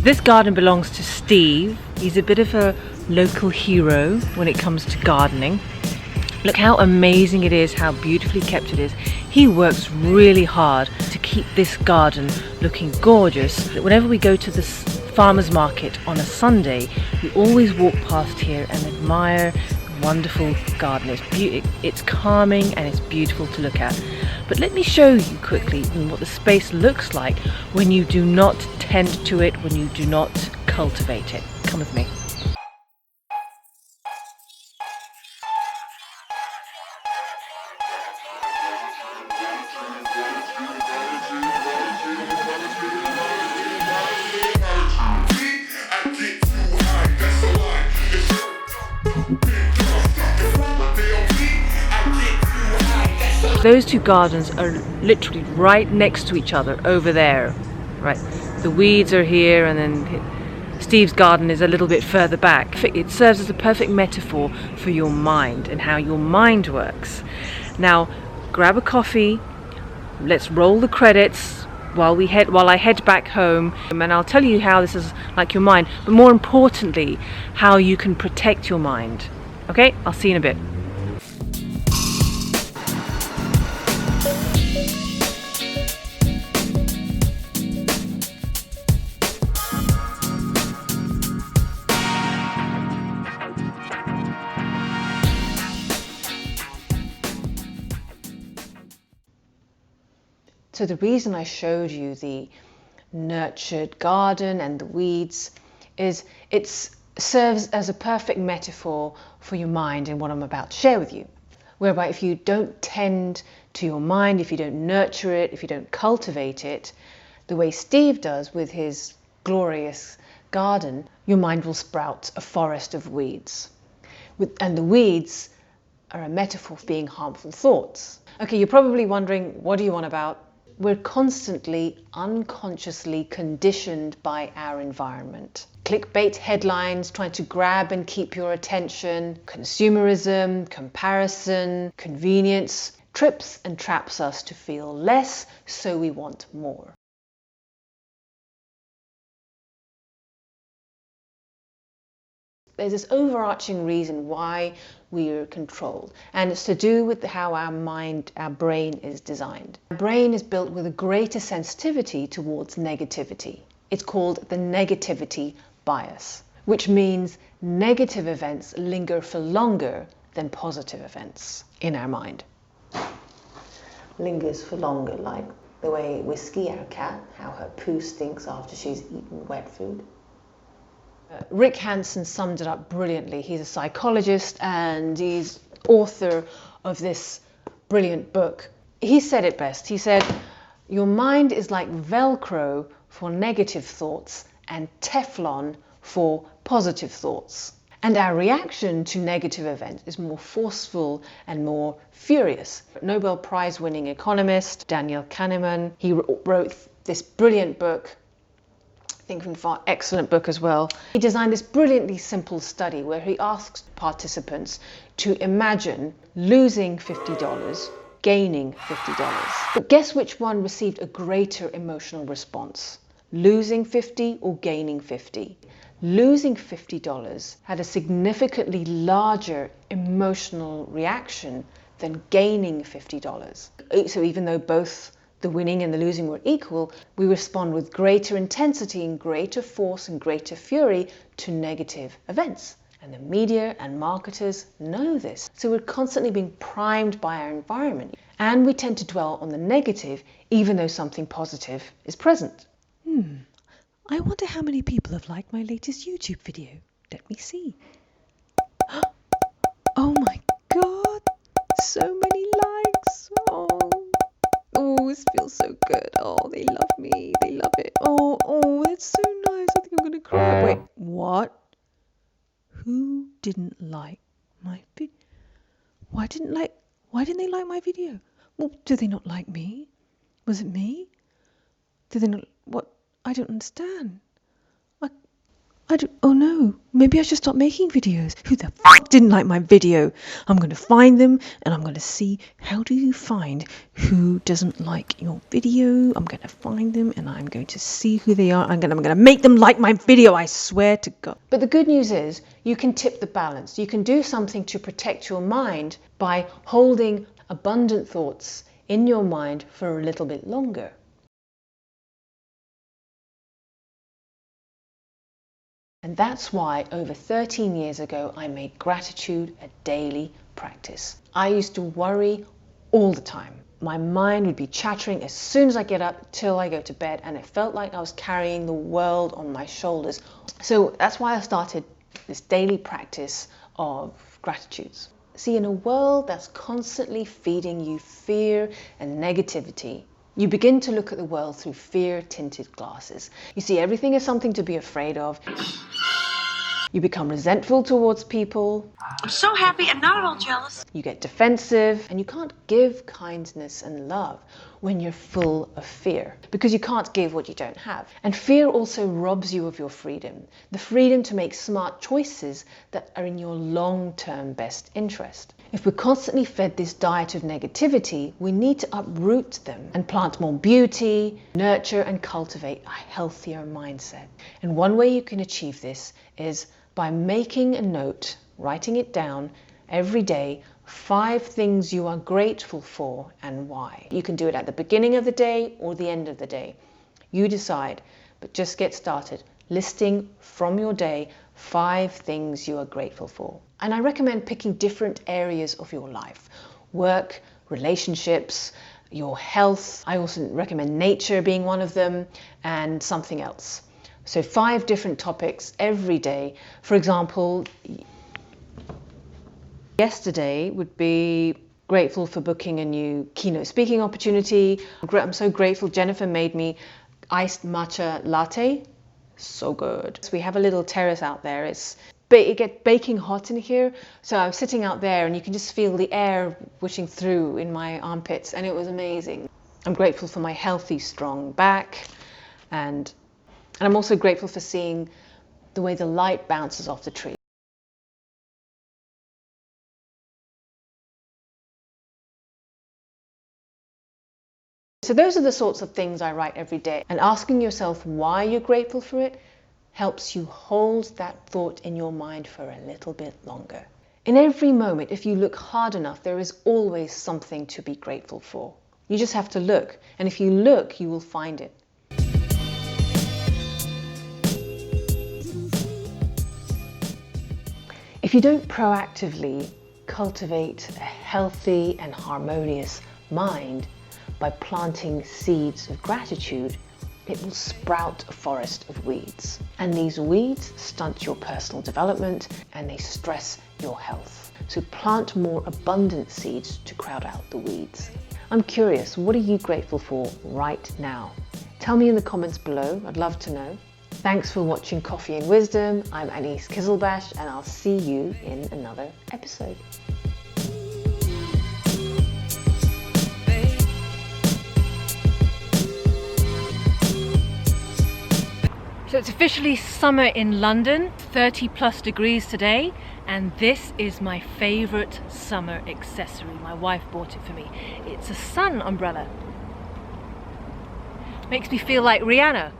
This garden belongs to Steve. He's a bit of a local hero when it comes to gardening. Look how amazing it is, how beautifully kept it is. He works really hard to keep this garden looking gorgeous. Whenever we go to the farmer's market on a Sunday, we always walk past here and admire the wonderful garden. It's calming and it's beautiful to look at. But let me show you quickly what the space looks like when you do not tend to it, when you do not cultivate it. Come with me. Those two gardens are literally right next to each other over there, right? The weeds are here and then Steve's garden is a little bit further back. It serves as a perfect metaphor for your mind and how your mind works. Now, grab a coffee, let's roll the credits while I head back home, and I'll tell you how this is like your mind, but more importantly, how you can protect your mind. Okay, I'll see you in a bit. So the reason I showed you the nurtured garden and the weeds is it serves as a perfect metaphor for your mind and what I'm about to share with you. Whereby if you don't tend to your mind, if you don't nurture it, if you don't cultivate it, the way Steve does with his glorious garden, your mind will sprout a forest of weeds. And the weeds are a metaphor for being harmful thoughts. Okay, you're probably wondering, what do you want about? We're constantly, unconsciously conditioned by our environment. Clickbait headlines trying to grab and keep your attention, consumerism, comparison, convenience, trips and traps us to feel less, so we want more. There's this overarching reason why we are controlled, and it's to do with how our brain is designed. Our brain is built with a greater sensitivity towards negativity. It's called the negativity bias, which means negative events linger for longer than positive events in our mind. Lingers for longer, like the way Whiskey, our cat, how her poo stinks after she's eaten wet food. Rick Hanson summed it up brilliantly. He's a psychologist and he's author of this brilliant book. He said it best. He said, your mind is like Velcro for negative thoughts and Teflon for positive thoughts. And our reaction to negative events is more forceful and more furious. Nobel Prize winning economist Daniel Kahneman, he wrote this brilliant book, Thinking Far, excellent book as well. He designed this brilliantly simple study where he asked participants to imagine losing $50, gaining $50. But guess which one received a greater emotional response? Losing 50 or gaining 50? Losing $50 had a significantly larger emotional reaction than gaining $50. So even though both the winning and the losing were equal, we respond with greater intensity and greater force and greater fury to negative events. And the media and marketers know this. So we're constantly being primed by our environment. And we tend to dwell on the negative, even though something positive is present. I wonder how many people have liked my latest YouTube video. Let me see. Oh my God, so many likes. Oh, this feels so good. Oh, they love me. They love it. Oh, that's so nice. I think I'm going to cry. Wait, what? Who didn't like my video? Why didn't they like my video? Well, do they not like me? Was it me? Do they not? What? I don't understand. Oh no, maybe I should stop making videos. Who the fuck didn't like my video? I'm going to find them and I'm going to see, how do you find who doesn't like your video? I'm going to find them and I'm going to see who they are. I'm going to make them like my video, I swear to God. But the good news is you can tip the balance. You can do something to protect your mind by holding abundant thoughts in your mind for a little bit longer. And that's why over 13 years ago, I made gratitude a daily practice. I used to worry all the time. My mind would be chattering as soon as I get up till I go to bed, and it felt like I was carrying the world on my shoulders. So that's why I started this daily practice of gratitudes. See, in a world that's constantly feeding you fear and negativity, you begin to look at the world through fear-tinted glasses. You see everything as something to be afraid of. You become resentful towards people. I'm so happy and not at all jealous. You get defensive, and you can't give kindness and love when you're full of fear, because you can't give what you don't have. And fear also robs you of your freedom, the freedom to make smart choices that are in your long-term best interest. If we're constantly fed this diet of negativity, we need to uproot them and plant more beauty, nurture and cultivate a healthier mindset. And one way you can achieve this is by making a note, writing it down every day, 5 things you are grateful for and why. You can do it at the beginning of the day or the end of the day. You decide, but just get started listing from your day 5 things you are grateful for. And I recommend picking different areas of your life: work, relationships, your health. I also recommend nature being one of them, and something else. So 5 different topics every day. For example, yesterday would be grateful for booking a new keynote speaking opportunity. I'm so grateful Jennifer made me iced matcha latte. So good. So we have a little terrace out there. It gets baking hot in here. So I'm sitting out there and you can just feel the air whooshing through in my armpits, and it was amazing. I'm grateful for my healthy, strong back, and I'm also grateful for seeing the way the light bounces off the tree. So those are the sorts of things I write every day, and asking yourself why you're grateful for it helps you hold that thought in your mind for a little bit longer. In every moment, if you look hard enough, there is always something to be grateful for. You just have to look, and if you look, you will find it. If you don't proactively cultivate a healthy and harmonious mind by planting seeds of gratitude, it will sprout a forest of weeds. And these weeds stunt your personal development and they stress your health. So plant more abundant seeds to crowd out the weeds. I'm curious, what are you grateful for right now? Tell me in the comments below, I'd love to know. Thanks for watching Coffee and Wisdom. I'm Anise Kizelbash, and I'll see you in another episode. So it's officially summer in London, 30+ degrees today, and this is my favourite summer accessory. My wife bought it for me. It's a sun umbrella. Makes me feel like Rihanna.